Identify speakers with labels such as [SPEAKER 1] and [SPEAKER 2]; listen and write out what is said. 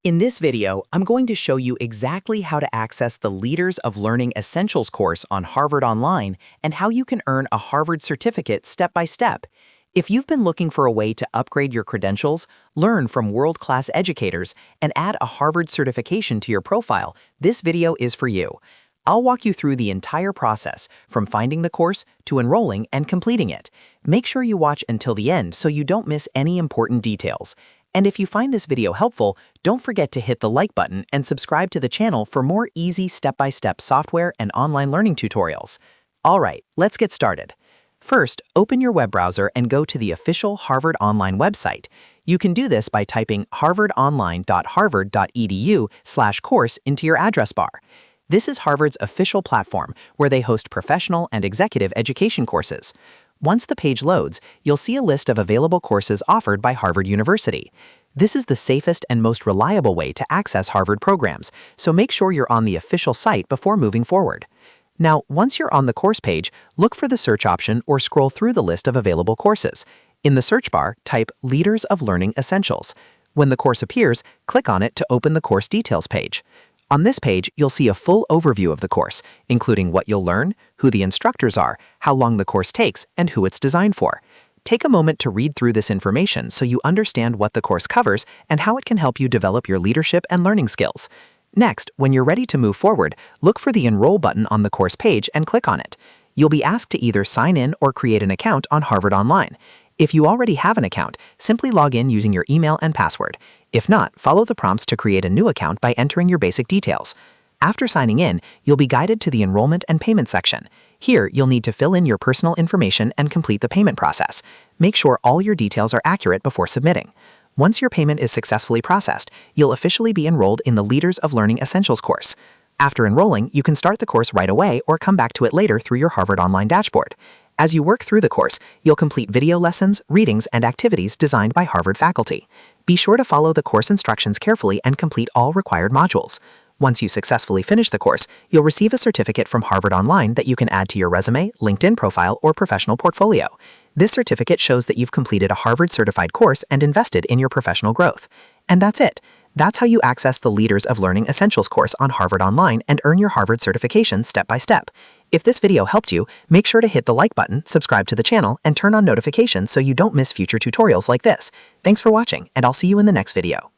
[SPEAKER 1] In this video, I'm going to show you exactly how to access the Leaders of Learning Essentials course on Harvard Online and how you can earn a Harvard certificate step by step. If you've been looking for a way to upgrade your credentials, learn from world-class educators, and add a Harvard certification to your profile, this video is for you. I'll walk you through the entire process, from finding the course to enrolling and completing it. Make sure you watch until the end so you don't miss any important details. And if you find this video helpful, don't forget to hit the like button and subscribe to the channel for more easy step-by-step software and online learning tutorials. All right, let's get started. First, open your web browser and go to the official Harvard Online website. You can do this by typing harvardonline.harvard.edu/course into your address bar. This is Harvard's official platform where they host professional and executive education courses. Once the page loads, you'll see a list of available courses offered by Harvard University. This is the safest and most reliable way to access Harvard programs, so make sure you're on the official site before moving forward. Now, once you're on the course page, look for the search option or scroll through the list of available courses. In the search bar, type Leaders of Learning Essentials. When the course appears, click on it to open the course details page. On this page, you'll see a full overview of the course, including what you'll learn, who the instructors are, how long the course takes, and who it's designed for. Take a moment to read through this information so you understand what the course covers and how it can help you develop your leadership and learning skills. Next, when you're ready to move forward, look for the Enroll button on the course page and click on it. You'll be asked to either sign in or create an account on Harvard Online. If you already have an account, simply log in using your email and password. If not, follow the prompts to create a new account by entering your basic details. After signing in, you'll be guided to the enrollment and payment section. Here, you'll need to fill in your personal information and complete the payment process. Make sure all your details are accurate before submitting. Once your payment is successfully processed, you'll officially be enrolled in the Leaders of Learning Essentials course. After enrolling, you can start the course right away or come back to it later through your Harvard Online dashboard. As you work through the course, you'll complete video lessons, readings, and activities designed by Harvard faculty. Be sure to follow the course instructions carefully and complete all required modules. Once you successfully finish the course, you'll receive a certificate from Harvard Online that you can add to your resume, LinkedIn profile, or professional portfolio. This certificate shows that you've completed a Harvard-certified course and invested in your professional growth. And that's it. That's how you access the Leaders of Learning Essentials course on Harvard Online and earn your Harvard certification step by step. If this video helped you, make sure to hit the like button, subscribe to the channel, and turn on notifications so you don't miss future tutorials like this. Thanks for watching, and I'll see you in the next video.